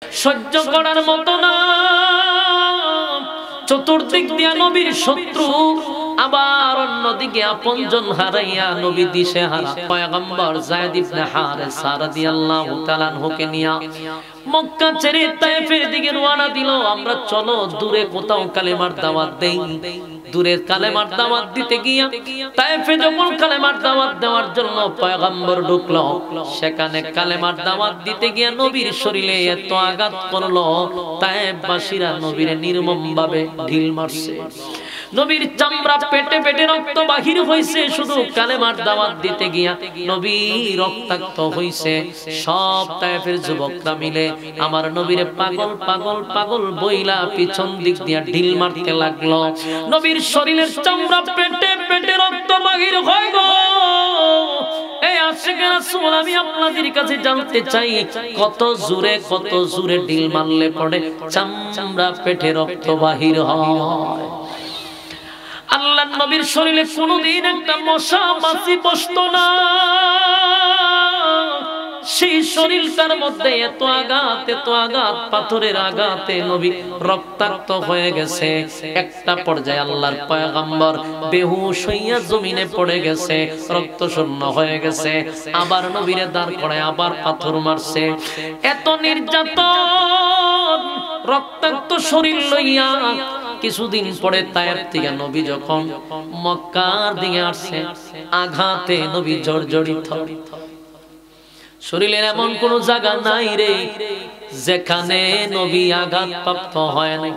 সহ্য করার মতো না। চতুর্দিক দিয়া নবীর শত্রু, আবার অন্যদিকে আপনজন হারাইয়া নবী দিশেহারা পয়গম্বর যায়েদ ইবনে হারেসা রাদিয়াল্লাহু তাআলা আনহুকে নিয়া মক্কা ছেড়ে তায়েফের দিকে রওনা দিল। আমরা চলো দূরে কোথাও কালেমার দাওয়াত দেই। দূরের কালেমার দাওয়াত দিতে গিয়া তায়েফে যখন কালেমার দাওয়াত দেওয়ার জন্য পয়গম্বর ঢুকলো, সেখানে কালেমার দাওয়াত দিতে গিয়া নবীর শরীরে এত আঘাত করলো, তায়েফবাসীরা নবীরে নির্মমভাবে ঢিল মারছে। নবীর চামড়া পেটে পেটে রক্ত বাহির হইছে, শুধু কালেমার দাওয়াত দিতে গিয়া নবী রক্তাক্ত হইছে। সব তায়েফের যুবকরা মিলে আমার নবীরে পাগল পাগল পাগল বইলা পিছন দিক দিয়া ঢিল মারতে লাগলো। নবীর শরীরের চামড়া পেটে পেটে রক্ত বাহির হয় গো। এই আশিকে রাসূল, আমি আপনাদের কাছে জানতে চাই, কত জোরে ঢিল মারলে পড়ে চামড়া পেটে রক্ত বাহির হয়? আল্লাহর নবীর শরীরে কোনদিন একটা মশা মাছি বসতো না। সেই শরীরটার মধ্যে এত আঘাত পাথরের আঘাতে নবী রক্তাক্ত হয়ে গেছে। একটা পর্যায়ে আল্লাহর পয়গম্বর বেহুশ হইয়া জমিনে পড়ে গেছে, রক্ত শূন্য হয়ে গেছে। আবার নবীরে দাঁড় করায় আবার পাথর মারছে। এত নির্যাতন, রক্তাক্ত শরীর লইয়া কিছুদিন পরে তায়েফ থেকে নবী যখন মক্কার দিকে আসছে, আঘাতে নবী জর্জরিত। শরীরের এমন কোন জায়গা নাই রে যেখানে নবী আঘাতপ্রাপ্ত হয় না।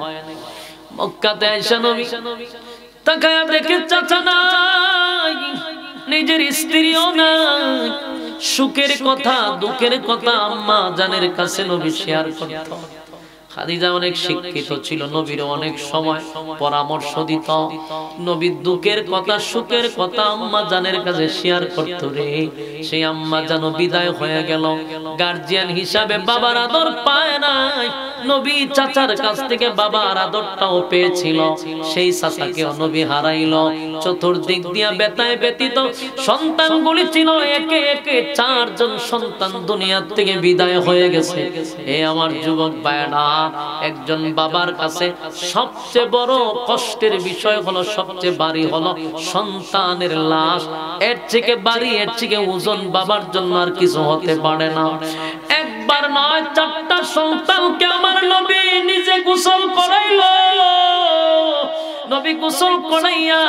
মক্কাতে আয়েশা নবী তাকায়া দেখে চাচা নাই, নিজের স্ত্রীও নাই। সুখের কথা দুঃখের কথা আম্মা জানের কাছে নবী শেয়ার করত। খাদিজা অনেক শিক্ষিত ছিল, নবীর অনেক সময় পরামর্শ দিত। নবীর দুঃখের কথা সুখের কথা আম্মা জানের কাছে শেয়ার করত রে। সেই আম্মা জান বিদায় হয়ে গেল, গার্জিয়ান হিসাবে বাবার আদর পায় নাই। নবী চাচার কাছ থেকে বাবার আদরটাও পেয়েছিল, সেই চাচাকেও নবী হারাইল। চতুর্দিক দিয়া বেতায় ব্যতীত সন্তানগুলি ছিল, একে একে 4 জন সন্তান দুনিয়া থেকে বিদায় হয়ে গেছে। এ আমার যুবক ভাইরা, একজন বাবার কাছে সবচেয়ে বড় কষ্টের বিষয় হলো, সবচেয়ে ভারী হলো সন্তানের লাশ। এর থেকে ভারী, এর থেকে ওজন বাবার জন্য আর কিছু হতে পারে না। একবার নয়, 4টা সন্তানকে আমার নবী নিজে গোসল করাইলো। নবী গোসল করাইয়া,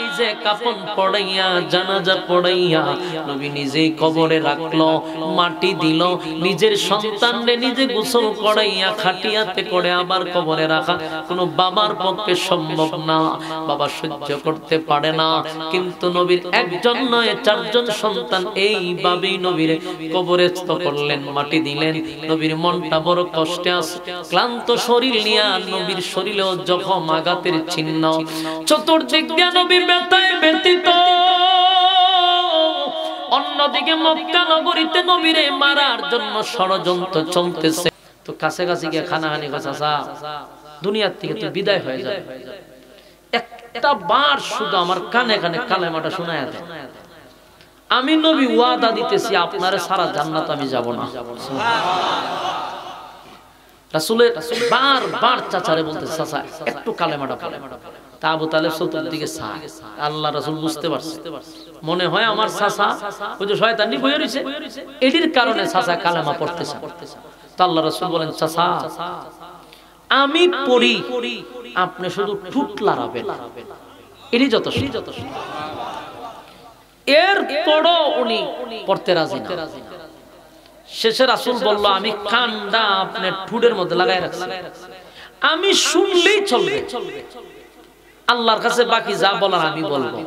নিজে কাফন পড়াইয়া, জানাজা পড়াইয়া নবী নিজেই কবরে রাখলো, মাটি দিল। নিজের সন্তানরে নিজে গোসল করাইয়া খাটিয়াতে করে আবার কবরে রাখা কোনো বাবার পক্ষে সম্ভব না। বাবা সহ্য করতে পারে না, কিন্তু নবীর একজন নয় 4 জন সন্তান এইভাবেই নবীর কবরে করলেন, মাটি দিলেন। নবীর মনটা বড় কষ্টে আছে, ক্লান্ত শরীর নিয়ে নবীর শরীরেও জখম আঘাতের চিহ্ন। চতুর্দিক দিয়ে নবী ব্যথায় ব্যথিত। অন্যদিকে মক্কা নগরীতে নবীরে মারার জন্য ষড়যন্ত্র চলতেছে। তো কাছে কাছে গিয়ে খানাহানি চাচা দুনিয়ার থেকে তো বিদায় হয়ে যায়, একটা বার শুধু আমার কানে কানে কালেমাটা শোনায় দেয়। আমি নবী ওয়াদা দিতেছি, আপনারে সারা জান্নাত আমি যাব না। রাসূলের বারবার চাচারে বলতে, চাচা একটু কালেমাটা পড়ে। তা আবু তালেব চতুর্দিকে চায়। আল্লাহ রাসূল বুঝতে পারছে, মনে হয় আমার চাচা ওই যে শয়তানি বইয়ে রইছে, এটির কারণে চাচা কালেমা পড়তেছে। তা আল্লাহ রাসূল বলেন, চাচা আমি পড়ি, আপনি শুধু ঠোঁট লড়াবেন, এরই যথেষ্ট। এর পরও উনি পড়তে রাজি না। শেষে রাসূল বলল, আমি কানটা আপনার ঠোঁটের মধ্যে লাগাই রাখছি, আমি শুনলেই চলবে, আল্লাহর কাছে বাকি যা বলার আমি বলবো।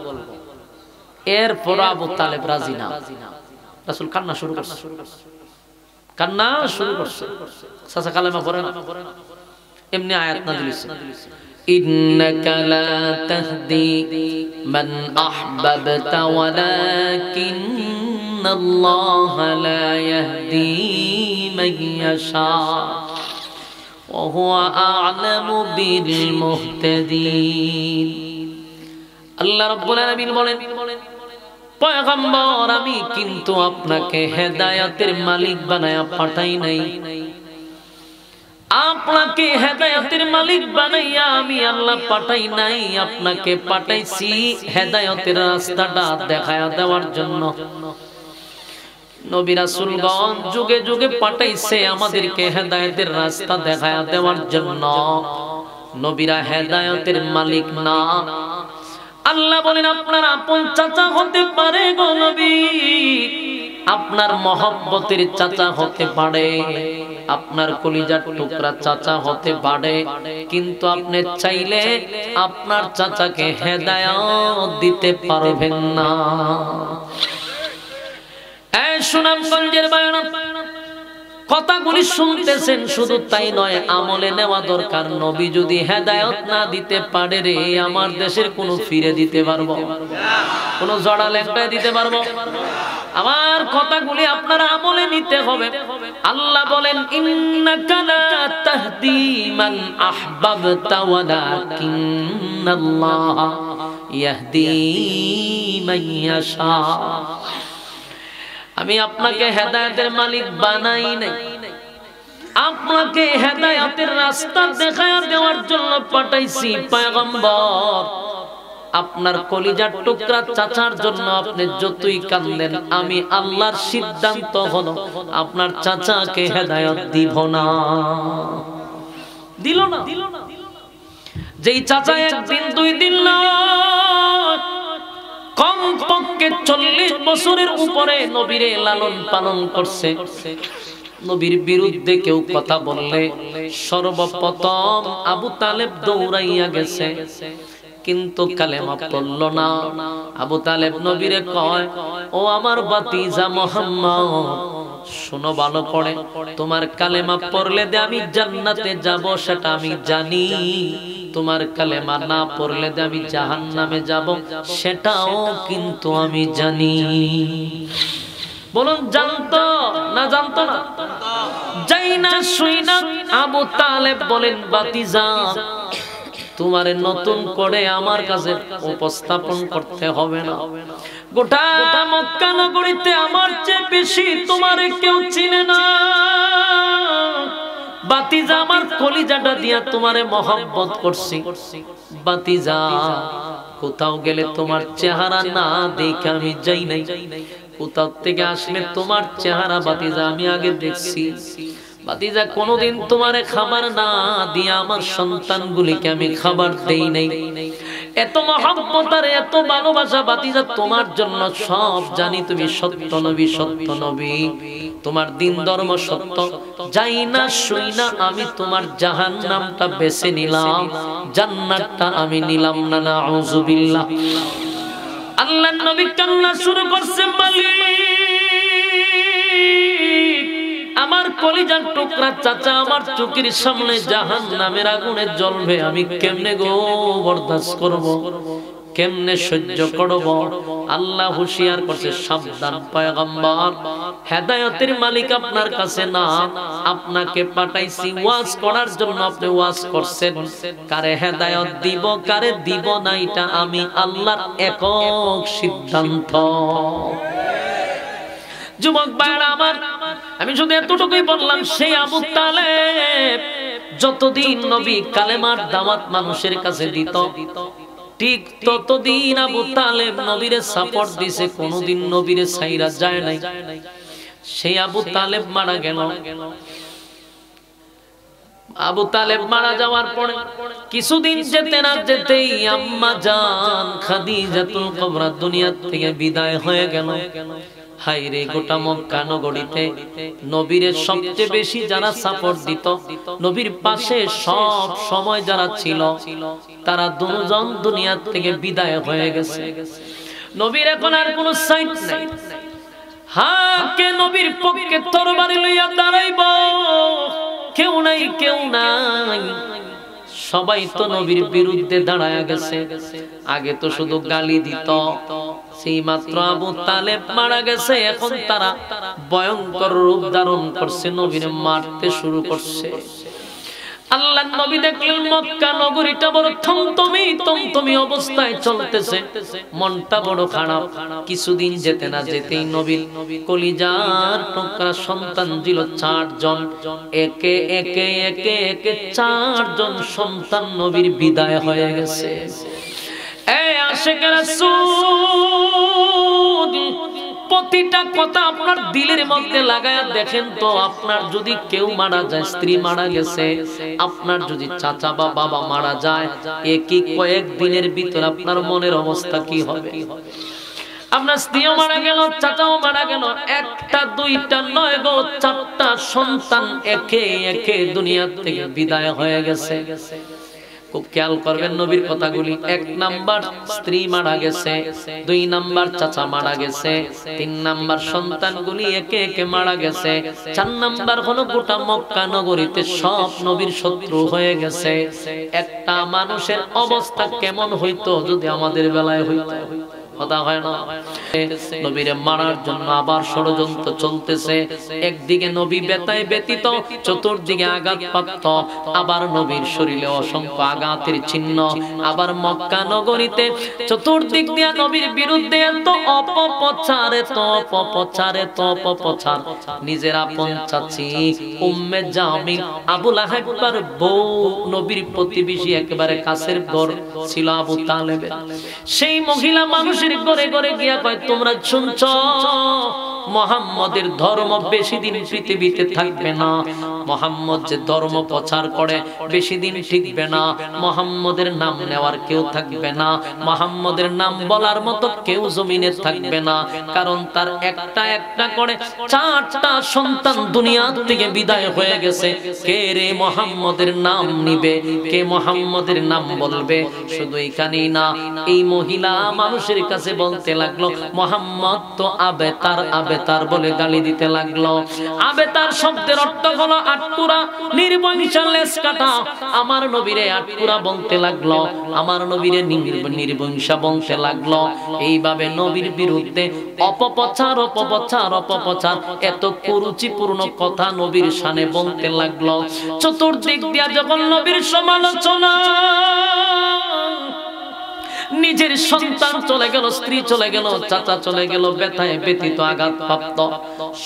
এরপর আবু তালেব রাজি না। রাসূল কান্না শুরু করছে, চাচা কালেমা পড়ে না। এমনি আয়াত নাযিল হইছে, ইন্নাকা লা তাহদি মান আহবাবতা ওয়ালাকিন্নাল্লাহা লা ইয়াহদি মান ইয়াশা ওয়া হুয়া আ'লামু বিল মুহতাদিন। আল্লাহ রাব্বুল আলামিন বলেন, পয়গম্বর আমি কিন্তু আপনাকে হেদায়েতের মালিক বানায়া পাঠাই নাই, আপনাকে হেদায়েতের মালিক বানাইয়া আমি আল্লাহ পাঠাই নাই, আপনাকে পাঠাইছি হেদায়েতের রাস্তাটা দেখায়া দেওয়ার জন্য। নবী রাসূলগণ যুগে যুগে পাঠাইছে আমাদেরকে হেদায়েতের রাস্তা দেখায়া দেওয়ার জন্য। নবীরা হেদায়েতের মালিক না। আল্লাহ বলেন আপনার আপন চাচা হতে পারে গো নবী, আপনার মহব্বতের চাচা হতে পারে, আপনার কলিজার টুকরা চাচা হতে পারে, কিন্তু আপনি চাইলে আপনার চাচাকে হেদায়েত দিতে পারবেন না। এই সুনামগঞ্জের বায়না কথাগুলি শুনতেছেন, শুধু তাই নয় আমলে নেওয়া দরকার। নবী যদি হেদায়েত না দিতে পারে রে, আমার দেশের কোনো ফিরে দিতে পারবো, কোনো জড়া লেখা দিতে পারবো? আমার কথাগুলি আপনারা আমলে নিতে হবে। আল্লাহ বলেন ইন্নাকা লা তাহদি মান আহবাবতা ওয়ালাকিন্নাল্লাহা ইয়াহদি মান ইয়াশা। আমি আপনাকে হেদায়েতের মালিক বানাই নাই, আপনাকে হেদায়েতের রাস্তা দেখায়া দেওয়ার জন্য পাঠাইছি পয়গম্বর। আপনার কলিজার টুকরা চাচার জন্য আপনি যতই কাঁদেন, আমি আল্লাহর সিদ্ধান্ত হলো আপনার চাচাকে হেদায়েত দিব না। দিল না। যেই চাচা একদিন দুই দিন না, কমপক্ষে 40 বছরের উপরে নবীরে লালন পালন করছে, নবীর বিরুদ্ধে কেউ কথা বললে সর্বপ্রথম আবু তালেব দৌড়াইয়া গেছে, কিন্তু কালেমা পড়ল না। আবু তালেব নবীরে কয়, ও আমার ভাতিজা মুহাম্মদ, শোনো ভালো করে, তোমার কালেমা পড়লে যে আমি জান্নাতে যাব সেটা আমি জানি, তোমার কালেমা না পড়লে যে আমি জাহান্নামে যাব সেটাও কিন্তু আমি জানি। বলুন জানতো না জানতো না? যাই না শুই না আবু তালেব বলেন, ভাতিজা তোমারে নতুন করে আমার কাছে উপস্থাপন করতে হবে না। গোটা মক্কা নগরীতে আমার চেয়ে বেশি তোমারে কেউ চিনে না। ভাতিজা আমার কলিজাটা দিয়া তোমারে মহব্বত করছি। ভাতিজা কোথাও গেলে তোমার চেহারা না দেখে আমি যাই নাই, কোথাও থেকে আসলে তোমার চেহারা ভাতিজা আমি আগে দেখছি। ভাতিজা কোনোদিন তোমারে খাবার না দিয়া আমার সন্তানগুলিকে আমি খাবার দেই নাই। এত মহব্বত আর এত ভালোবাসা ভাতিজা তোমার জন্য, সব জানি তুমি সত্য নবী, সত্য নবী, তোমার দিন ধর্ম সত্য। যাই না শুই না আমি তোমার জাহান্নামটা বেছে নিলাম, জান্নাতটা আমি নিলাম না। নাউযুবিল্লাহ। আল্লাহর নবী কান্না শুরু করছে, মালিক আমার কলিজার টুকরা চাচা আমার চোখের সামনে জাহান্নামের আগুনে জ্বলবে, আমি কেমনে গো বরদাস্ত করব, কেমনে সহ্য করব? আল্লাহ হুঁশিয়ার করছে, সাবধান পয়গম্বর, হেদায়েতের মালিক আপনার কাছে না, আপনাকে পাঠাইছি ওয়াজ করার জন্য। আপনি ওয়াজ করছেন, কারে হেদায়েত দিব কারে দিব না এটা আমি আল্লাহর একক সিদ্ধান্ত। যুবক ভাইরা আমার, আমি শুধু এতটুকুই বললাম, সেই আবু তালেব যতদিন নবী কালেমার দাওয়াত মানুষের কাছে দিত, ঠিক ততদিন আবু তালেব নবীরে সাপোর্ট দিছে, কোনদিন নবীরে ছাইরা যায় নাই। সেই আবু তালেব মারা গেল। আবু তালেব মারা যাওয়ার পরে কিছুদিন যেতে না যেতেই আম্মা জান খাদিজাতুল কুবরা দুনিয়া থেকে বিদায় হয়ে গেল। হায় রে, গোটা মক্কা নগরীতে নবীর সবচেয়ে বেশি যারা সাপোর্ট দিত, নবীর পাশে সব সময় যারা ছিল, তারা দুজন দুনিয়া থেকে বিদায় হয়ে গেছে। নবীর এখন আর কোনো সাইড নাই। হ্যাঁ, কে নবীর পক্ষে তরবারি লইয়া দাঁড়াইব? কেউ নাই, কেউ নাই। সবাই তো নবীর বিরুদ্ধে দাঁড়ায় গেছে। আগে তো শুধু গালি দিত, সেই মাত্র আবু তালেব মারা গেছে, এখন তারা ভয়ঙ্কর রূপ ধারণ করছে, নবীর মারতে শুরু করছে। আল্লাহর নবী দেখলেন মক্কা নগরীটা বড় থমথমি অবস্থায় চলতেছে, মনটা বড় খারাপ। কিছুদিন যেতে না যেতেই নবীর কলিজার টুকরা সন্তান ছিল 4 জন। একে একে 4 জন সন্তান নবীর বিদায় হয়ে গেছে। এই আশিক রাসূল, প্রতিটা কথা আপনার দিলের মধ্যে লাগায়া দেখেন তো, আপনার যদি কেউ মারা যায়, স্ত্রী মারা গেছে, আপনার যদি চাচা বা বাবা মারা যায়, একই কয়েকদিনের ভিতর আপনার মনের অবস্থা কি হবে? আপনার স্ত্রীও মারা গেল, চাচাও মারা গেল, একটা দুইটা নয় গো, 4টা সন্তান একে একে দুনিয়া থেকে বিদায় হয়ে গেছে। খুব খেয়াল করবেন নবীর কথাগুলি। 1 নাম্বার স্ত্রী মারা গেছে, 2 নাম্বার চাচা মারা গেছে, 3 নাম্বার সন্তানগুলি একে একে মারা গেছে, 4 নাম্বার হলো গোটা মক্কা নগরীতে সব নবীর শত্রু হয়ে গেছে। একটা মানুষের অবস্থা কেমন হইতো যদি আমাদের বেলায় হইতো? কথা হয় না? নবীরে মারার জন্য আবার ষড়যন্ত্র চলতেছে। একদিকে নবী বেতায় ব্যতীত, চতুর্দিকে আঘাতপ্রাপ্ত, আবার নবীর শরীরে অসংখ্য আঘাতের চিহ্ন। আবার মক্কা নগরীতে চতুর্দিক দিয়ে নবীর বিরুদ্ধে এত অপপ্রচার, এত অপপ্রচার, এত অপপ্রচার। নিজের আপন চাচী উম্মে জামিল আবু লাহাবের বউ, নবীর প্রতিবেশী একেবারে কাছের ঘর ছিল আবু তালেবের, সেই মহিলা মানুষের ঘরে ঘরে গিয়া কয়, তোমরা শুনছো মুহাম্মদের ধর্ম বেশি দিন পৃথিবীতে থাকবে না, মুহাম্মদ যে ধর্ম প্রচার করে বেশি দিন টিকবে না, মুহাম্মদের নাম নেওয়ার কেউ থাকবে না, মুহাম্মদের নাম বলার মতো কেউ জমিনে থাকবে না, কারণ তার একটা একটা করে 4টা সন্তান দুনিয়া থেকে বিদায় হয়ে গেছে। কে রে মুহাম্মদের নাম নিবে, কে মুহাম্মদের নাম বলবে? শুধু এখানেই না, এই মহিলা মানুষের কাছে বলতে লাগলো, মুহাম্মদ তো আবেতার আবেতার বলে গালি দিতে লাগলো। আবেতার শব্দের অর্থ হলো আটকুরা, নির্বংশা লেজ কাটা। আমার নবীরে আটকুরা বলতে লাগলো, আমার নবীরে নির্বংশা বলতে লাগলো। এইভাবে নবীর বিরুদ্ধে অপপ্রচার অপপ্রচার অপপ্রচার, এত কুরুচিপূর্ণ কথা নবীর শানে বলতে লাগলো। চতুর্দিক দিয়া যখন নবীর সমালোচনা, নিজের সন্তান চলে গেল, স্ত্রী চলে গেল, চাচা চলে গেল, ব্যথায় ব্যথিত আঘাতপ্রাপ্ত,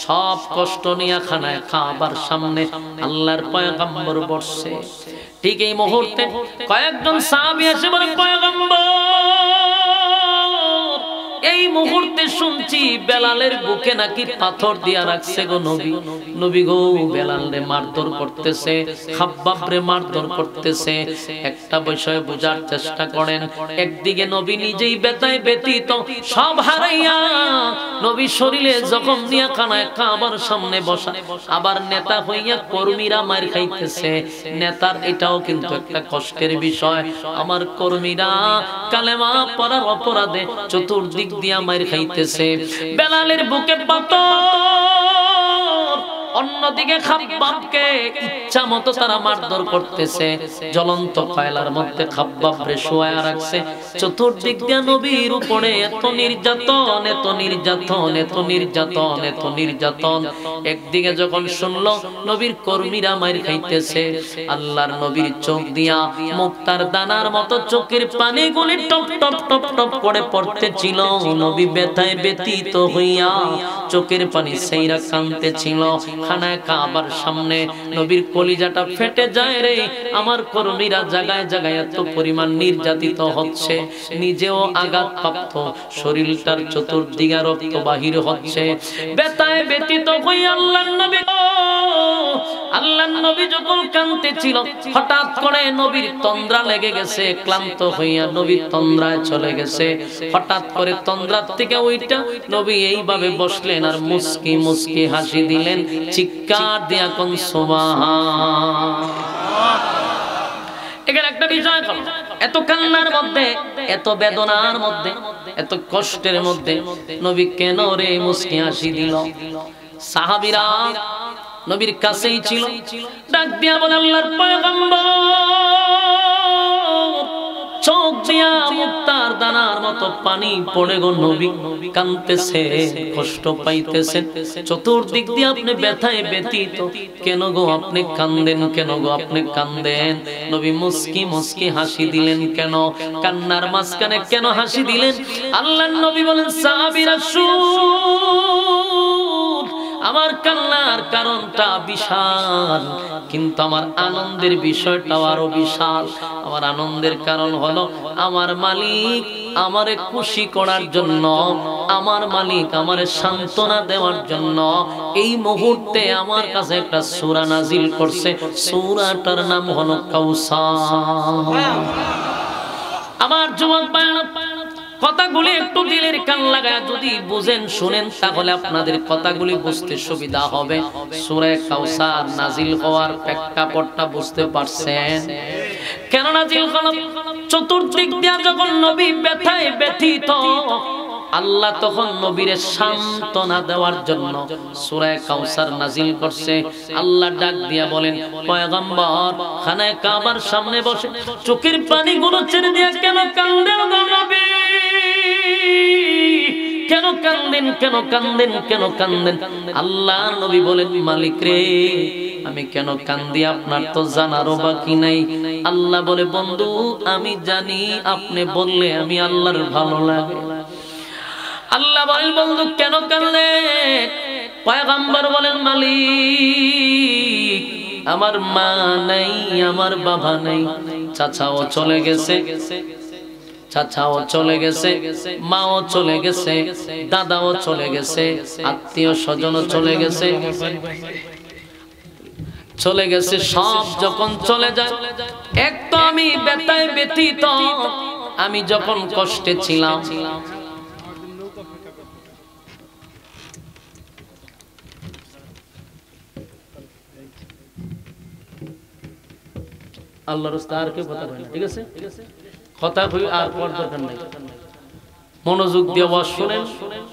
সব কষ্ট নিয়ে খানায় খাবার সামনে আল্লাহর পয়গম্বর বসছে। ঠিক এই মুহূর্তে কয়েকজন সাহাবী এসে বলে, পয়গম্বর, এই মুহূর্তে শুনছি বেলালের বুকে নাকি পাথর দিয়া রাখছে গো নবী। নবী গো, বেলালে মারধর করতেছে, খাব্বাবরে মারধর করতেছে। একটা বিষয় বোঝার চেষ্টা করেন, একদিকে নবী নিজেই ব্যথায় ব্যথিত, সব হারাইয়া নবী শরীরে জখম নিয়ে খানায় কাবার সামনে বসা, আবার নেতা হইয়া কর্মীরা মার খাইতেছে। নেতার এটাও কিন্তু একটা কষ্টের বিষয়, আমার কর্মীরা কালেমা পড়ার অপরাধে চতুর্দিক দিয়া মার খাইতেছে। বেলালের বুকে পাথর, অন্যদিকে খাব্বাবকে ইচ্ছা মতো তারা মারধর করতেছে। জ্বলন্ত কয়লার মধ্যে খাব্বাবরে শোয়া রাখছে। চতুর্দিক দিয়ে নবীর উপরে এত নির্যাতন, এত নির্যাতন, এত নির্যাতন, এত নির্যাতন। একদিকে যখন শুনলো নবীর কর্মীরা মার খাইতেছে, আল্লাহর নবীর চোখ দিয়া মুক্তার দানার মতো চোখের পানিগুলি টপ টপ টপ টপ করে পড়তেছিল। নবী ব্যথায় ব্যথিত হইয়া চোখের পানি সেইরা কাঁদতেছিল। খানায় কাবার সামনে নবীর কলিজাটা ফেটে যায় রে। আমার কর্মীরা জায়গায় জায়গায় এত পরিমাণ নির্যাতিত হচ্ছে, নিজেও আঘাতপ্রাপ্ত, শরীরটার চতুর্দিকে রক্ত বাহির হচ্ছে। ব্যথায় ব্যথিত হয়ে আল্লাহর নবী যখন কাঁদতেছিল, হঠাৎ করে নবীর তন্দ্রা লেগে গেছে। ক্লান্ত হইয়া নবী তন্দ্রায় চলে গেছে। হঠাৎ করে তন্দ্রার থেকে ওইটা নবী এইভাবে বসলেন আর মুস্কি মুস্কি হাসি দিলেন, চিৎকার দিয়া কোন সুবহান। এখানে একটা বিষয় হলো, এত কান্নার মধ্যে, এত বেদনার মধ্যে, এত কষ্টের মধ্যে নবী কেন রে মুস্কি হাসি দিল? সাহাবীরা নবীর কাছেই ছিল, ডাক দিয়া বলে, আল্লাহর পয়গম্বর, চোখ দিয়া মুক্তার দানার মতো পানি পড়ে গো নবী কাঁদতেছে, কষ্ট পাইতেছেন, চতুর্দিক দিয়ে আপনি ব্যথায় ব্যথিত। কেন গো আপনি কাঁদেন, কেন গো আপনি কাঁদেন? নবী মুস্কি মুস্কি হাসি দিলেন। কেন কান্নার মাঝখানে কেন হাসি দিলেন? আল্লাহর নবী বলেন, সাহাবীরা শুন, আমার কান্নার কারণটা বিশাল, কিন্তু আমার আনন্দের বিষয়টাও আরো বিশাল। আমার আনন্দের কারণ হলো আমার মালিক আমারে খুশি করার জন্য, আমার মালিক আমারে সান্ত্বনা দেওয়ার জন্য এই মুহূর্তে আমার কাছে একটা সূরা নাজিল করছে। সূরাটার নাম হলো কাউসার। আমার যুবক ভাইরা, কথাগুলি একটু দিলের কান লাগায় যদি বুঝেন শুনেন, তাহলে আপনাদের কথাগুলি বুঝতে সুবিধা হবে। সূরা কাউসার নাজিল হওয়ার প্রেক্ষাপটটা বুঝতে পারছেন? কেন নাজিল হলো? চতুর্দিক দিয়ে যখন নবী ব্যথায় ব্যথিত, আল্লাহ তখন নবীরে সান্ত্বনা দেওয়ার জন্য সূরা কাউসার নাজিল করছে। আল্লাহ ডাক দিয়া বলেন, পয়গম্বর খানায়ে কাবার সামনে বসে চোখের পানিগুলো ছেড়ে দিয়া কেন কাঁদেন গো নবী? কেন কাঁদেন, কেন কাঁদেন, কেন কাঁদেন? আল্লাহ নবী বলেন, মালিক রে, আমি কেন কান্দি আপনার তো জানারও বাকি নাই। আল্লাহ বলে, বন্ধু আমি জানি, আপনি বললে আমি আল্লাহর ভালো লাগে। আল্লাহ বলেন, বন্ধু কেন কাঁদলেন? পয়গম্বর বলেন, মালিক আমার মা নাই, আমার বাবা নাই, চাচাও চলে গেছে, চাচাও চলে গেছে, মাও চলে গেছে, দাদাও চলে গেছে, আত্মীয় স্বজনও চলে গেছে, চলে গেছে। সব যখন চলে যায়, এক তো আমি ব্যথায় ব্যথিত, আমি যখন কষ্টে ছিলাম, আল্লাহর রাস্তায় আর কেউ কথা বলে না, ঠিক আছে? কথা হই আর পর দরকার নাই, মনোযোগ দিয়ে ওয়াজ শুনেন।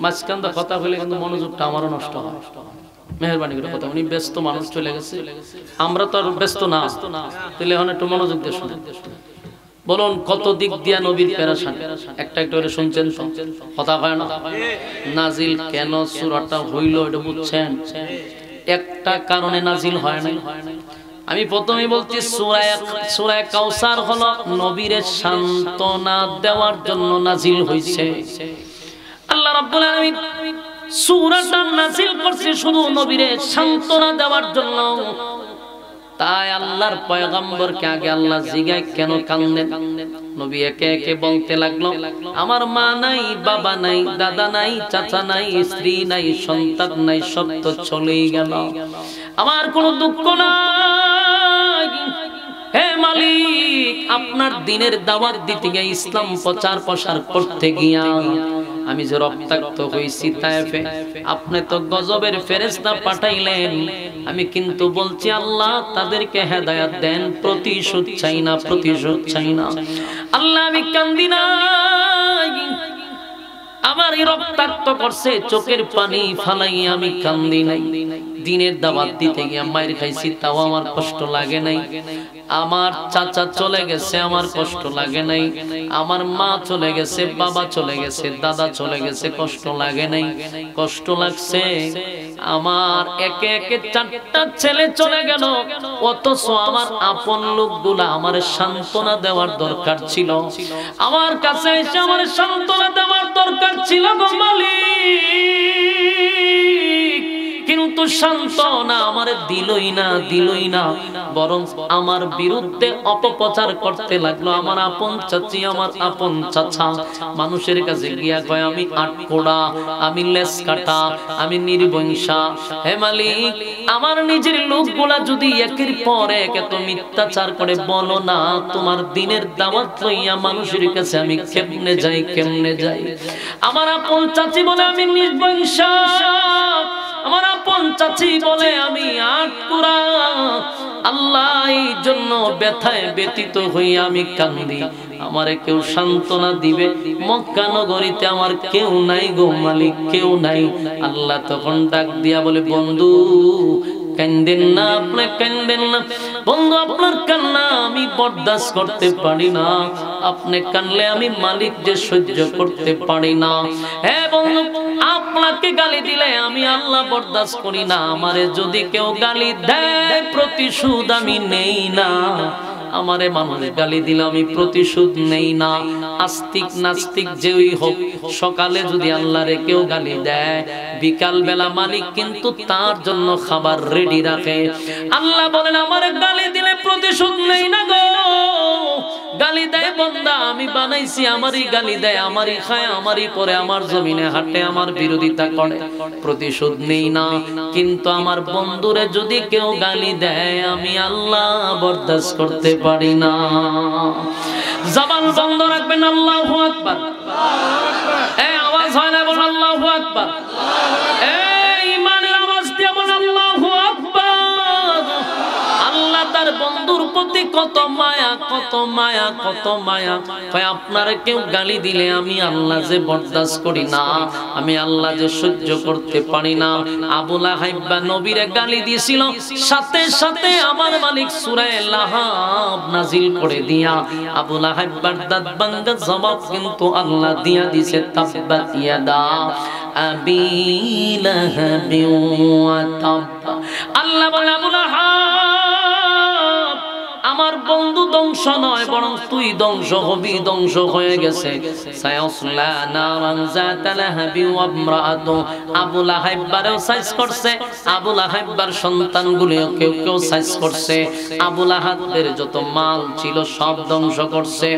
মাঝখান দিয়ে কথা হইলে কিন্তু মনোযোগটা আমারও নষ্ট হয়। মেহেরবানি করে কথা, উনি ব্যস্ত মানুষ, চলে গেছে, আমরা তো আর ব্যস্ত না, তাহলে এখন একটু মনোযোগ দিয়ে শুনেন। বলুন কত দিক দিয়া নবীর পেরেশান, একটা একটা করে শুনছেন, কথা হয় না? নাজিল কেন সূরাটা হইল এটা বুঝছেন? একটা কারণে নাজিল হয় না। আমি প্রথমেই বলছি, সূরা কাউসার হলো নবীরে সান্ত্বনা দেওয়ার জন্য নাজিল হইছে। আল্লাহ রাব্বুল আলামিন সূরাটা নাজিল করছে শুধু নবীরে সান্ত্বনা দেওয়ার জন্য। তাই আল্লাহর পয়গম্বরকে আগে আল্লাহ জিগায়, কেন কাঁদেন? নবী একে একে বলতে লাগলো, আমার মা নাই, বাবা নাই, দাদা নাই, চাচা নাই, স্ত্রী নাই, সন্তান নাই, সব তো চলেই গেল, আমার কোনো দুঃখ নাই। হে মালিক, আপনার দিনের দাওয়াত দিতে গিয়ে, ইসলাম প্রচার প্রসার করতে গিয়া আমি যে রক্তাক্ত হইছি তায়েফে, আপনি তো গজবের ফেরেশতা পাঠাইলেন। আমি কিন্তু বলছি আল্লাহ তাদেরকে হেদায়েত দেন, প্রতিশোধ চাই না, প্রতিশোধ চাই না। আল্লাহ আমি কান্দি না, আমার এই রক্তাক্ত করছে, চোখের পানি ফালাই আমি কান্দি নাই। দিনের দাওয়াত দিতে গিয়ে মাইর খাইছি, তাও আমার কষ্ট লাগে নাই। আমার চাচা চলে গেছে, আমার কষ্ট লাগে নাই। আমার মা চলে গেছে, বাবা চলে গেছে, দাদা চলে গেছে, কষ্ট লাগে নাই। কষ্ট লাগছে আমার একে একে 4টা ছেলে চলে গেল, অথচ আমার আপন লোকগুলা আমার সান্ত্বনা দেওয়ার দরকার ছিল, আমার কাছে এসে আমার সান্ত্বনা দেওয়ার দরকার ছিল গো মালিক, কিন্তু সান্ত্বনা আমার দিলই না, দিলই না, বরং আমার বিরুদ্ধে অপপ্রচার করতে লাগলো। আমার আপন চাচি, আমার আপন চাচা মানুষের কাছে গিয়া কয় আমি আটকোড়া, আমি লেস কাটা, আমি নির্বংশা। হে মালিক, আমার নিজের লোকগুলা যদি একের পর এক এত মিথ্যাচার করে, বলো না তোমার দিনের দাওয়াত লইয়া মানুষের কাছে আমি কেমনে যাই, কেমনে যাই? আমার আপন চাচি বলে আমি নির্বংশা, আমার আপন চাচি বলে আমি আটকুরা। আল্লাহ এই জন্য ব্যথায় ব্যতীত হইয়া আমি কান্দি, আমারে কেউ সান্ত্বনা দিবে? মক্কা নগরীতে আমার কেউ নাই গো মালিক, কেউ নাই। আল্লাহ তখন ডাক দিয়া বলে, বন্ধু কান্দেন না, আপনি কান্দেন না বন্ধু, আপনার কান্না আমি বরদাস্ত করতে পারি না, আপনি কানলে আমি মালিক যে সহ্য করতে পারি না। হ্যাঁ বন্ধু, আপনাকে গালি দিলে আমি আল্লাহ বরদাস্ত করি না, আমারে যদি কেউ গালি দেয় প্রতিশোধ আমি নেই না, আমারে মানুষ গালি দিলে আমি প্রতিশোধ নেই না। আস্তিক নাস্তিক যেই হোক, সকালে যদি আল্লাহরে কেউ গালি দেয়, বিকাল বেলা মালিক কিন্তু তার জন্য খাবার রেডি রাখে। আল্লাহ বলেন আমারে গালি দিলে প্রতিশোধ নেই না গো, গালি দেয় বান্দা আমি বানাইছি, আমারই গালি দেয়, আমারই খায়, আমারই পরে, আমার জমিনে হাঁটে, আমার বিরোধিতা করে, প্রতিশোধ নেই না। কিন্তু আমার বন্ধুরে যদি কেউ গালি দেয় আমি আল্লাহ বরদাস্ত করতে পারি না। জবান বন্ধ রাখবেন, আল্লাহু আকবার। এই আওয়াজ হয় না, বল আল্লাহু আকবার। এই ইমানের আওয়াজ দিয়ে বল আল্লাহু আকবার। আল্লাহ তার বন্ধুর প্রতি কত মায়া, কত মায়া, কত মায়া। ভাই আপনারা কেউ গালি দিলে আমি আল্লাহ যে বরদাস্ত করি না, আমি আল্লাহ যে সহ্য করতে পারি না। আবু লাহাব নবীরে গালি দিয়েছিল, সাথে সাথে আমার মালিক সূরা লাহাব নাজিল করে দিয়া আবু লাহাবের দাঁত ভাঙা জবাব কিন্তু আল্লাহ দিয়া দিয়েছে, তাব্বাত ইয়াদা আবি লাহাবি ওয়া তাব। আল্লাহ বলে আবু লাহাব আমার বন্ধু ধ্বংস নয়, বরং তুই ধ্বংস হবি, ধ্বংস হয়ে গেছে। সায়াসলা নারান যাতা লাহাবি ওয়া ইমরাআতু। আবু লাহাবও সাইজ করছে, আবু লাহাবের সন্তানগুলোও কেউ কেউ সাইজ করছে, আবু লাহাবের যত মাল ছিল সব ধ্বংস করছে।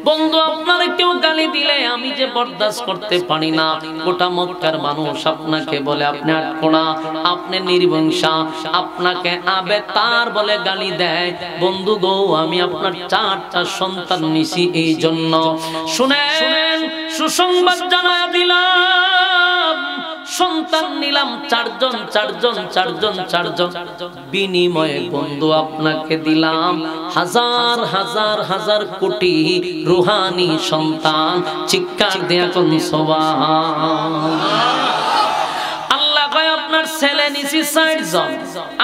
বন্ধু আপনারে কেউ গালি দিলে আমি যে বরদাস্ত করতে পারি না, গোটা মক্কার মানুষ আপনাকে বলে আপনি আটকোনা, আপনি নির্বংশা, আপনাকে আবে তার বলে গালি দেয়। বন্ধু গো আমি আপনার 4টা সন্তান নিছি, এই জন্য শুনেন সুসংবাদ জানায়া দিলাম, সন্তান নিলাম 4জন 4জন 4জন 4জন, বিনিময়ে বন্ধু আপনাকে দিলাম হাজার হাজার হাজার কোটি রূহানি সন্তান। চিৎকার দেয়া কোন সুবহানাল্লাহ। আপনার ছেলে নিছি 4 জন,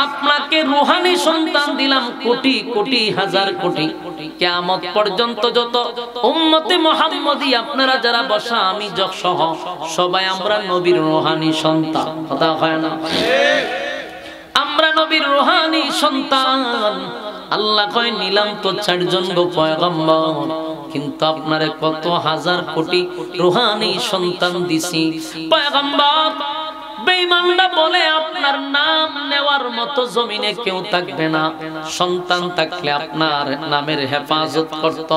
আপনাকে রূহানি সন্তান দিলাম কোটি কোটি হাজার কোটি। কিয়ামত পর্যন্ত যত উম্মতে মুহাম্মদী আপনারা যারা বসা, আমি সহ সবাই আমরা নবীর রূহানি সন্তান। কথা হয় না? আমরা নবীর রূহানি সন্তান। আল্লাহ কয় নিলাম তো 4 জন গো পয়গম্বর, কিন্তু আপনারে কত হাজার কোটি রূহানি সন্তান দিছি। পয়গম্বর বেঈমানরা বলে আপনার নাম নেওয়ার মতো জমিনে কেউ থাকবে না, সন্তান থাকলে আপনার নামের হেফাজত করত,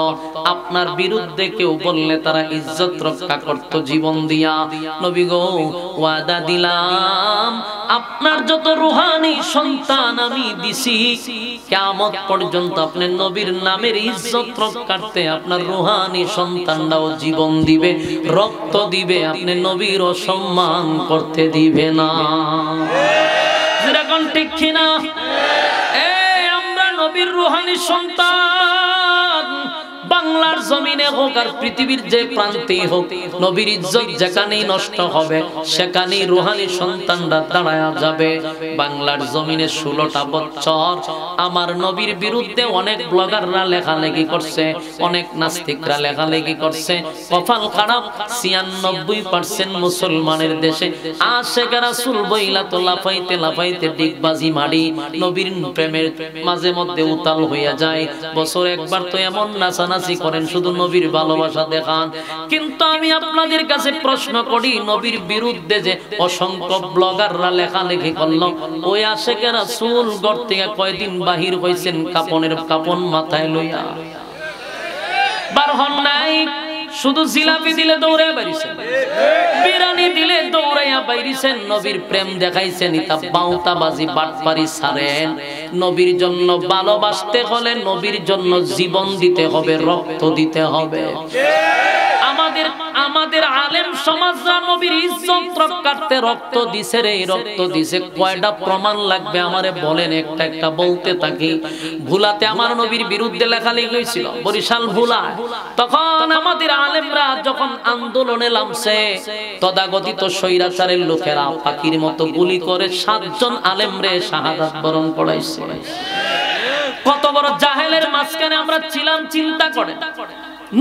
আপনার বিরুদ্ধে কেউ বললে তারা ইজ্জত রক্ষা করত জীবন দিয়া। নবী গো ওয়াদা দিলাম আপনার যত রূহানি সন্তান আমি দিছি, কিয়ামত পর্যন্ত আপনি নবীর নামের ইজ্জত রক্ষার্থে আপনার রূহানি সন্তানরাও জীবন দিবে, রক্ত দিবে, আপনি নবীর অসম্মান করতে দিবে না। যেরকম ঠিক কিনা? এই আমরা নবীর রূহানি সন্তান, বাংলার জমিনে হোক আর পৃথিবীর যে প্রান্তে হোক, নবীর ইজ্জত যেখানেই নষ্ট হবে সেখানেই রূহানি সন্তানরা দাঁড়ায়া যাবে। বাংলার জমিনে 16টা বছর আমার নবীর বিরুদ্ধে অনেক ব্লগাররা লেখালেখি করছে, অনেক নাস্তিকরা লেখালেখি করছে। কপাল খারাপ, 96% মুসলমানের দেশে আশিক রাসূল বইলা তো লাফাইতে লাফাইতে ডিগবাজি মারি, নবীর প্রেমের মাঝে মধ্যে উতাল হইয়া যায়। বছর একবার তো এমন নাচানাচি করেন, শুধু নবীর ভালোবাসা দেখান। কিন্তু আমি আপনাদের কাছে প্রশ্ন করি, নবীর বিরুদ্ধে যে অসংখ্য ব্লগাররা লেখালেখি করল, ওই আশিক রাসূল ঘর থেকে কয়দিন বাহির হইছেন কাপন মাথায় লইয়া? বার হন নাই। শুধু জিলাপি দিলে দৌড়ে বাইরিছেন, বিরানি দিলে দৌড়াইয়া বাইরিছেন, নবীর প্রেম দেখাইছেন, ইতা বাউতাবাজি বাটপারি ছাড়েন। নবীর জন্য ভালোবাসতে হলে নবীর জন্য জীবন দিতে হবে, রক্ত দিতে হবে। আমাদের আলেম সমাজরা নবীর ইজ্জত রক্ষার্থে রক্ত দিছে রে, রক্ত দিছে। কয়টা প্রমাণ লাগবে আমারে বলেন, একটা একটা বলতে থাকি। ভুলাতে আমার নবীর বিরুদ্ধে লেখালেখি হয়েছিল, বরিশাল ভুলা। তখন আমাদের আলেমরা যখন আন্দোলনে নামছে, তথাকথিত স্বৈরাচারের লোকেরা পাখির মতো গুলি করে 7 জন আলেমরে শাহাদাত বরণ করাইছে। কত বড় জাহেলের মাঝখানে আমরা ছিলাম চিন্তা করে।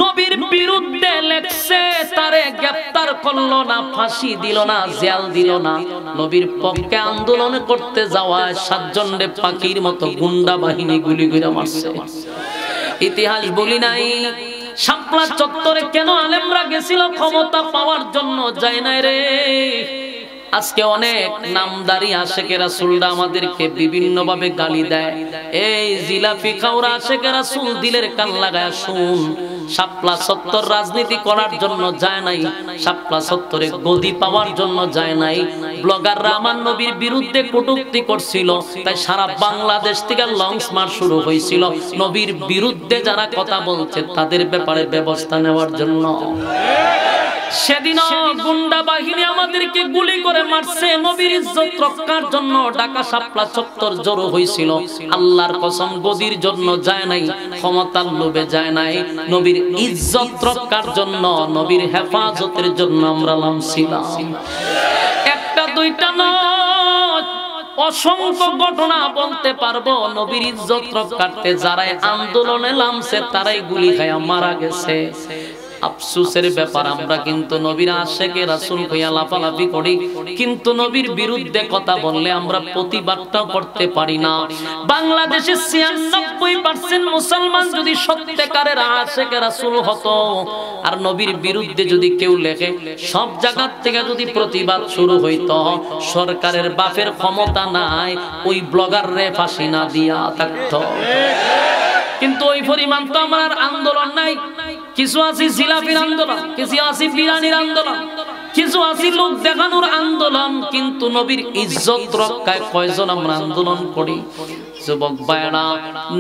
নবীর বিরুদ্ধে লেখছে, তারে গ্রেফতার করলো না, ফাঁসি দিল না, জেল দিল না। নবীর পক্ষে আন্দোলন করতে যাওয়া 7 জনরে পাখির মতো গুন্ডা বাহিনী গুলি করে মারছে। ইতিহাস বলি নাই? শাপলা চত্বরে কেন আলেমরা গেছিল? ক্ষমতা পাওয়ার জন্য, যায় নাই রে। আজকে অনেক নামদারি আশেকে রাসূলরা আমাদেরকে বিভিন্ন ভাবে গালি দেয়। এই জিলাপি খাওরা আশেকে রাসূল দিলের কান লাগায় শুন, শাপলা চত্বর রাজনীতি করার জন্য যায় নাই, শাপলা চত্বরে গদি পাওয়ার জন্য যায় নাই। ব্লগাররা আমার নবীর বিরুদ্ধে কটূক্তি করছিল, তাই সারা বাংলাদেশ থেকে লঞ্চ মার্চ শুরু হয়েছিল নবীর বিরুদ্ধে যারা কথা বলছে তাদের ব্যাপারে ব্যবস্থা নেওয়ার জন্য। সেদিনও গুন্ডা বাহিনী আমাদেরকে গুলি করে মারছে, নবীর ইজ্জত রক্ষার জন্য ঢাকা শাপলা চত্বর জড়ো হয়েছিল। আল্লাহর কসম, গদির জন্য যায় নাই, ক্ষমতার লোভে যায় নাই, নবীর ইজ্জত রক্ষার জন্য, নবীর হেফাজতের জন্য আমরা নামছিলাম। একটা দুইটা নয়, অসংখ্য ঘটনা বলতে পারবো। নবীর ইজ্জত রক্ষার্থে যারাই আন্দোলনে নামছে তারাই গুলি খায়া মারা গেছে। আফসোসের ব্যাপার, আমরা কিন্তু নবীর আশেকে রাসূল হইয়া লাফালাফি করি, কিন্তু নবীর বিরুদ্ধে কথা বললে আমরা প্রতিবাদটা করতে পারি না। বাংলাদেশে 96% মুসলমান যদি সত্যিকারের আশেকে রাসূল হতো, আর নবীর বিরুদ্ধে যদি কেউ লেখে, সব জায়গা থেকে যদি প্রতিবাদ শুরু হইতো, সরকারের বাপের ক্ষমতা নাই ওই ব্লগাররে ফাঁসি না দিয়া থাকতো। কিন্তু ওই পরিমাণ তো আমার আন্দোলন নাই। কিছু আছে জিলাপির আন্দোলন, কিছু আছে বিরানির আন্দোলন, কিছু আছে লোক দেখানোর আন্দোলন, কিন্তু নবীর ইজ্জত রক্ষায় কয়জন আমরা আন্দোলন করি? যুবক ভাইরা,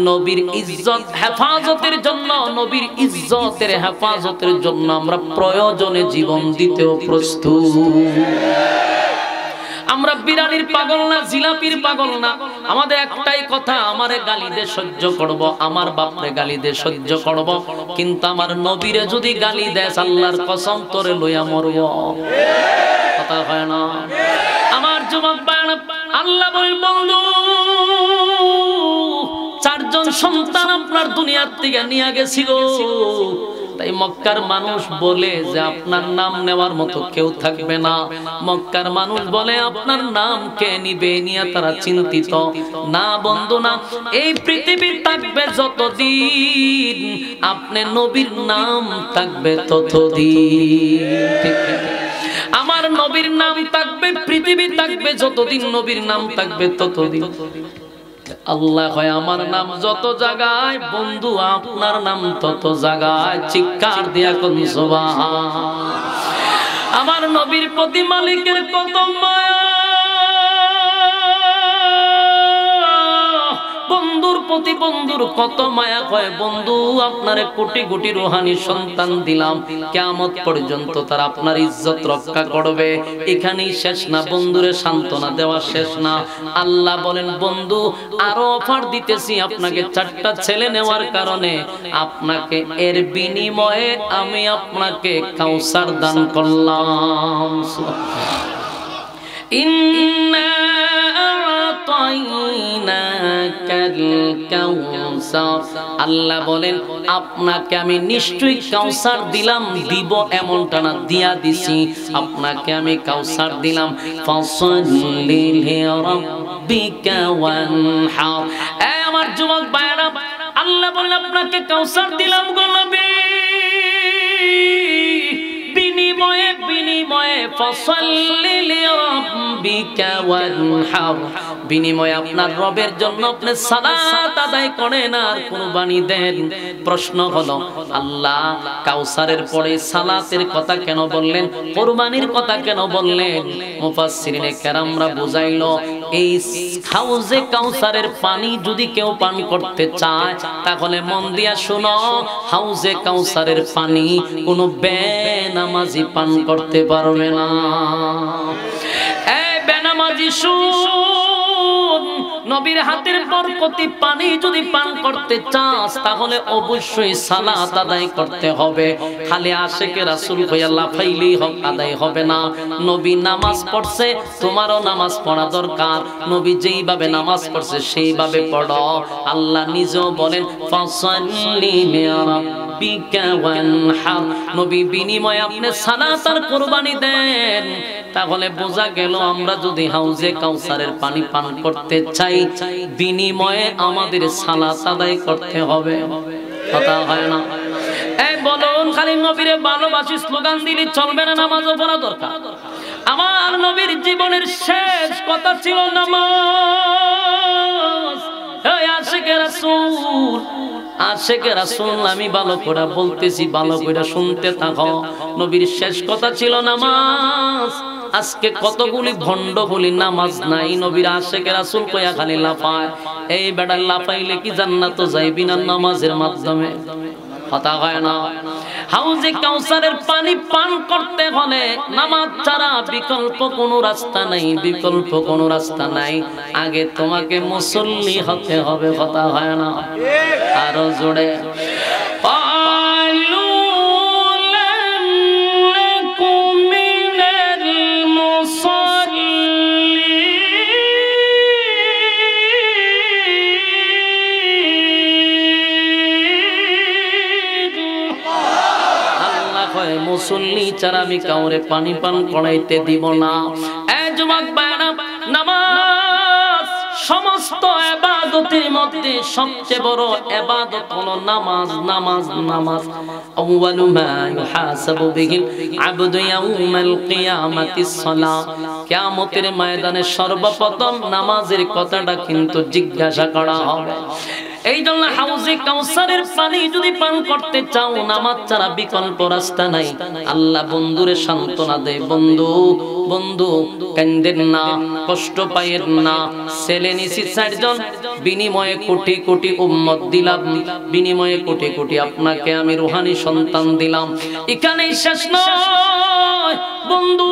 নবীর ইজ্জত হেফাজতের জন্য, নবীর ইজ্জতের হেফাজতের জন্য আমরা প্রয়োজনে জীবন দিতেও প্রস্তুত। আমরা বিরানির পাগল না, জিলাপির পাগল না। আমাদের একটাই কথা, আমারে গালি দে সহ্য করব, আমার বাপরে গালি দে সহ্য করব, কিন্তু আমার নবীরে যদি গালি দেয় আল্লাহর কসম তোরে লইয়া মরব। কথা হয় না? আমার যুবক ভাইরা, আল্লাহ বলেন বন্ধু 4 জন সন্তান আপনার দুনিয়ার থেকে নিয়ে গেছি গো। তাই মক্কার মানুষ বলে যে আপনার নাম নেওয়ার মতো কেউ থাকবে না। মক্কার মানুষ বলে আপনার নাম কে নিবে, নিয়ে তারা চিন্তিত। না বন্ধু না, এই পৃথিবী থাকবে যতদিন আপনি নবীর নাম থাকবে ততদিন। আমার নবীর নাম থাকবে, পৃথিবী থাকবে যতদিন নবীর নাম থাকবে ততদিন। আল্লাহ কয় আমার নাম যত জায়গায়, বন্ধু আপনার নাম তত জায়গায়। চিৎকার দিয়া কোন সুবহান। আমার নবীর প্রতি মালিকের কত মায়া, বন্ধুর প্রতি বন্ধুর কত মায়া। কয় বন্ধু আপনারে কোটি কোটি রূহানি সন্তান দিলাম, কিয়ামত পর্যন্ত তারা আপনার ইজ্জত রক্ষা করবে। এখানেই শেষ না, বন্ধুরে সান্ত্বনা দেওয়া শেষ না। আল্লাহ বলেন বন্ধু আরো অফার দিতেছি আপনাকে, 4টা ছেলে নেওয়ার কারণে আপনাকে এর বিনিময়ে আমি আপনাকে কাউসার দান করলাম। ইন্না আল্লাহ বলেন আপনাকে আমি নিশ্চয়ই কাউসার দিলাম, দিব এমনটা না, দিয়া দিছি। আপনাকে আমি কাউসার দিলাম। ফাসাল্লি লিরাব্বিকা ওয়ানহার। এই আমার যুবক ভাইরা, আল্লাহ বলেন আপনাকে কাউসার দিলাম গো নবী, বিনিময়ে বিনিময়ে ফাসাল্লি লিরাব্বিকা ওয়ানহার, বিনিময়ে আপনার রবের জন্য আপনি সালাত আদায় করেন আর কুরবানি দেন। প্রশ্ন হলো আল্লাহ কাউসারের পরে সালাতের কথা কেন বললেন, কুরবানির কথা কেন বললেন? মুফাসসিরিনে কেরামরা বুঝাইলো এই হাউজে কাউসারের পানি যদি কেউ পান করতে চায় তাহলে মন দিয়া শোনো, হাউজে কাউসারের পানি কোনো বেনামাজি পান করতে পারবে না। এই বেনামাজি শুন, নবীর হাতের বরকতি পানি যদি পান করতে চাস তাহলে অবশ্যই সালাত আদায় করতে হবে। খালি আশিকে রাসূল হইয়া লাফাইলেই আদায় হবে না। নবী নামাজ পড়ছে, তোমারও নামাজ পড়া দরকার। নবী যেইভাবে নামাজ পড়ছে সেইভাবে পড়ো। আল্লাহ নিজেও বলেন ফাসাল্লি লিরাব্বিকা ওয়ানহার, নবী বিনিময়ে আপনি সালাত আর কুরবানি দেন। তাহলে বোঝা গেল আমরা যদি হাউজে কাউসারের পানি পান করতে চাই বিনিময়ে আমাদের সালাত আদায় করতে হবে। কথা হয় না? এই বলুন, খালি নবীরে ভালোবাসি স্লোগান দিলে চলবে না, নামাজও পড়া দরকার। আমার নবীর জীবনের শেষ কথা ছিল নামাজ। এই আশিকে রাসূল, আশিকে রাসূল, আমি ভালো করে বলতেছি, ভালো করে শুনতে থাকো। নবীর শেষ কথা ছিল নামাজ। আজকে কতগুলি ভণ্ড বলি নামাজ নাই, নবীর আশিকে রাসূল কইয়া খালি লাফায়। এই বেটা লাফাইলে কি জান্নাতে যাইবি না নামাজের মাধ্যমে? কথা হয় না? হাউজে কাউসারের পানি পান করতে হলে নামাজ ছাড়া বিকল্প কোনো রাস্তা নাই, বিকল্প কোনো রাস্তা নাই। আগে তোমাকে মুসল্লি হতে হবে। কথা হয় না? আরো জোরে মুসল্লি ছাড়া আমি কাউরে পানি পান করাইতে দিব না। এই যুবক ভাইরা, নামাজ সমস্ত ইবাদতের মধ্যে সবচেয়ে বড় ইবাদত হলো নামাজ। নামাজ নামাজ আউয়ালু মা ইউহাসাবু বিহিল আবদু ইয়াউমাল কিয়ামাতিস সালাহ, কিয়ামতের ময়দানে সর্বপ্রথম নামাজের কথাটা কিন্তু জিজ্ঞাসা করা হবে। এই জন্য হাউজে কাউসারের পানি যদি পান করতে চাও নামাজ ছাড়া বিকল্প রাস্তা নাই। আল্লাহ বন্ধুরে সান্ত্বনা দেয়, বন্ধু বন্ধু কান্দেন না, কষ্ট পাইয়েন না। ছেলে নিছি 4 জন, বিনিময়ে কোটি কোটি উম্মত দিলাম, বিনিময়ে কোটি কোটি আপনাকে আমি রূহানি সন্তান দিলাম। এখানেই শেষ নয় বন্ধু,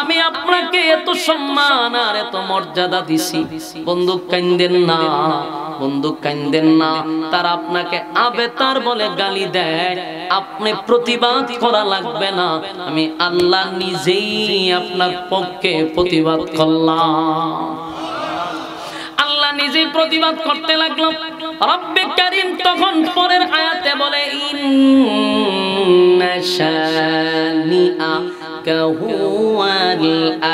আমি আপনাকে এত সম্মান আর এত মর্যাদা দিছি। বন্ধু কান্দেন না, বন্ধু কান্দেন না। তারা আপনাকে আবেতার বলে গালি দেয়, আপনি প্রতিবাদ করা লাগবে না। আমি আল্লাহ নিজেই আপনার পক্ষে প্রতিবাদ করলাম। আল্লাহ নিজেই প্রতিবাদ করতে লাগলো। রব্বে কারীম তখন পরের আয়াতে বলে ইন্না শানিআকা হুয়াল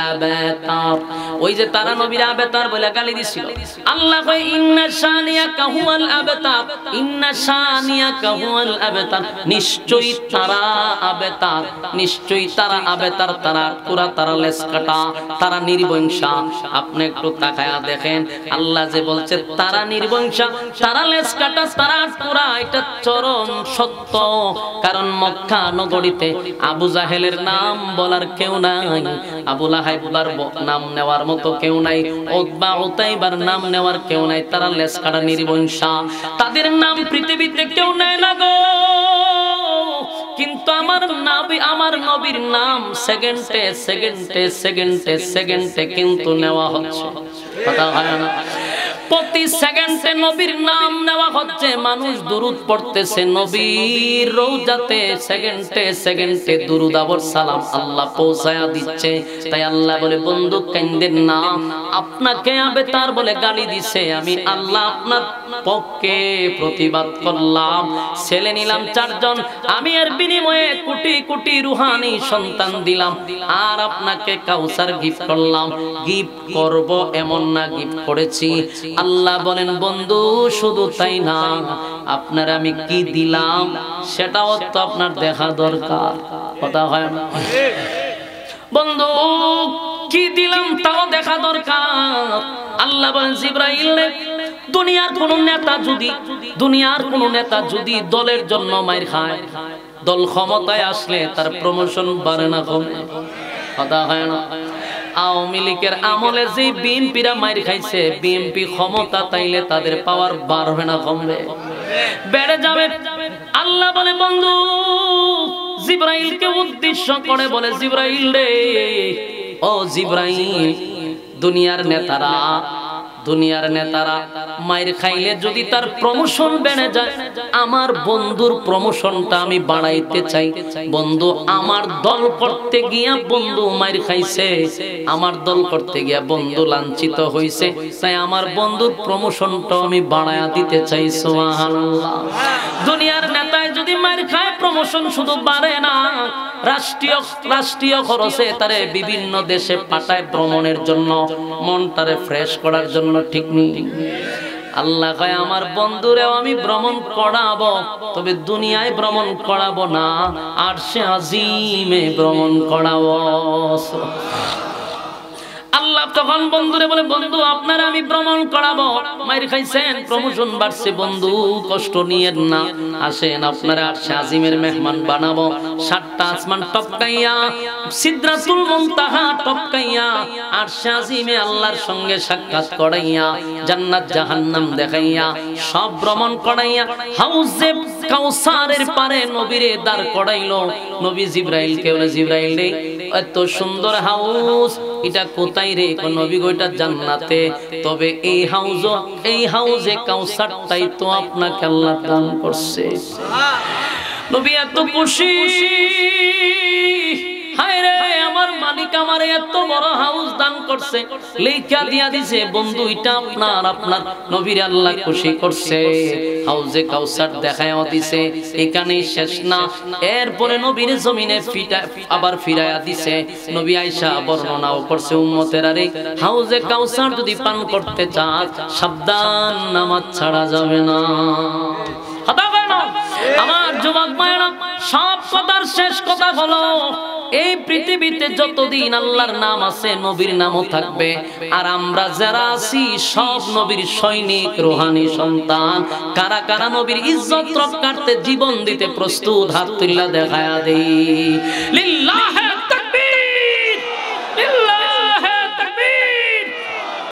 আবতার। ওই যে তারা নবীর আবতার বলে গালি দিছিল, আল্লাহ কয় ইন্না শানিআকা হুয়াল আবতার, ইন্না শানিআকা হুয়াল আবতার, নিশ্চয়ই তারা আবতার, নিশ্চয়ই তারা আবতার, তারা পুরা, তারা লেস কাটা, তারা নির্বংশা। আপনি একটু তাকায়া দেখেন, আল্লাহ যে বলছে তারা নির্বংশা, তারা লেস কাটা, তারা পুরা, এটা চরম সত্য। কারণ মক্কা নগরীতে আবু জাহেলের নাম বলার কেউ নাই, আবু লাহাবের নাম নেওয়ার মতো কেউ নাই, উতবা উতাইবার নাম নেওয়ার কেউ নাই। তারা লেস কাটা নির্বংশা, তাদের নাম পৃথিবীতে কেউ নেয় না গো। কিন্তু আমার নবী, আমার নবীর নাম সেকেন্ডে সেকেন্ডে সেকেন্ডে সেকেন্ডে কিন্তু নেওয়া হচ্ছে। কথা হয় না? প্রতি সেকেন্ডে নবীর নাম নেওয়া হচ্ছে, মানুষ দুরূদ পড়তেছে নবীর রওজাতে, সেকেন্ডে সেকেন্ডে দুরূদ আবার সালাম আল্লাহ পৌঁছায়া দিচ্ছে। তাই আল্লাহ বলে বন্ধু কান্দেন না, আপনাকে আবেতার বলে গালি দিছে, আমি আল্লাহ আপনার পক্ষে প্রতিবাদ করলাম। ছেলে নিলাম 4 জন, আমি এর বিনিময়ে কোটি কোটি রূহানি সন্তান দিলাম, আর আপনাকে কাউসার গিফট করলাম। গিফট করব এমন না, গিফট করেছি। আল্লাহ বলেন বন্ধু শুধু তাই না, আপনার আমি কি দিলাম সেটাও তো আপনার দেখা দরকার। কথা হয় না? বন্ধু কি দিলাম তাও দেখা দরকার। আল্লাহ বলেন জিবরাইল, দুনিয়ার কোন নেতা যদি, দুনিয়ার কোন নেতা যদি দলের জন্য মাইর খায়, দল ক্ষমতায় আসলে তার প্রমোশন বাড়ে না কমে? কথা হয় না? আওয়ামী লীগের আমলে যে বিএনপিরা মাইর খাইছে, বিএনপি ক্ষমতা তাইলে তাদের পাওয়ার বাড়বে না কমবে? বেড়ে যাবে। আল্লাহ বলে বন্ধু জিবরাইলকে উদ্দেশ্য করে বলে, জিবরাইল রে, ও জিবরাইল, দুনিয়ার নেতারা মায়ের খাইলে যদি তার প্রমোশন বেড়ে যায়, আমার বন্ধুর প্রমোশনটা আমি বাড়াইতে চাই। বন্ধু আমার দল করতে গিয়া বন্ধু মায়ের খাইছে, আমার দল করতে গিয়া বন্ধু লাঞ্ছিত হইছে, তাই আমার বন্ধুর প্রমোশনটা আমি বাড়ায়া দিতে চাই। সুবহানাল্লাহ। দুনিয়ার নেতায় যদি মায়ের খায়, প্রমোশন শুধু বাড়ে না, রাষ্ট্রীয় খরচে তারে বিভিন্ন দেশে পাঠায় ভ্রমণের জন্য, মনটারে ফ্রেশ করার জন্য। ঠিক নেই? আল্লাহ কয় আমার বন্ধুরেও আমি ভ্রমণ করাবো, তবে দুনিয়ায় ভ্রমণ করাবো না, আরশে আজিমে ভ্রমণ করাবো। আল্লাহ তখন বন্ধুরে বলে, বন্ধু আপনারা আমি ভ্রমণ করাবো। মাইর খাইছেন, প্রমোশন বাড়ছে, বন্ধু কষ্ট নিয়েন না, আসেন আপনারা আরশে আজিমের মেহমান বানাবো। 7টা আসমান টপকাইয়া, সিদরাতুল মুনতাহা টপকাইয়া, আরশে আজিমে আল্লাহর সঙ্গে সাক্ষাৎ করাইয়া, জান্নাত জাহান্নাম দেখাইয়া, সব ভ্রমণ করাইয়া, হাউজে কাউসারের পারে নবীরে দাঁড় করাইলো। নবী জিবরাইলকে বলে, জিবরাইল রে, এত সুন্দর হাউস, এটা কোথায় রে? নবী গো এটা জান্নাতে, তবে এই হাউজে কাউসারটাই তো আপনাকে আল্লাহ দান করছে। নবী এত খুশি, হায় রে আমার মালিক আমারে এত বড় হাউস দান করছে, লেখা দিয়া দিছে বন্ধু এটা আপনার নবীর আল্লাহ খুশি করছে। হাউজে কাউসার দেখায়ও দিছে, এখানেই শেষ না, এরপরে নবীর জমিনে আবার ফিরাইয়া দিছে। নবী আয়েশা বর্ণনাও করছে, উম্মতের আরে হাউজে কাউসার যদি পান করতে চান, সাবধান, নামাজ ছাড়া যাবে না। আমার যুবক মায়েরা, সব কথার শেষ কথা হলো, এই পৃথিবীতে যতদিন আল্লাহর নাম আছে, নবীর নামও থাকবে। আর আমরা যারা আছি সব নবীর সৈনিক, রূহানি সন্তান। কারা কারা নবীর ইজ্জত রক্ষার্থে জীবন দিতে প্রস্তুত? হাত তুল্লা দেখায়া দেই। লিল্লাহ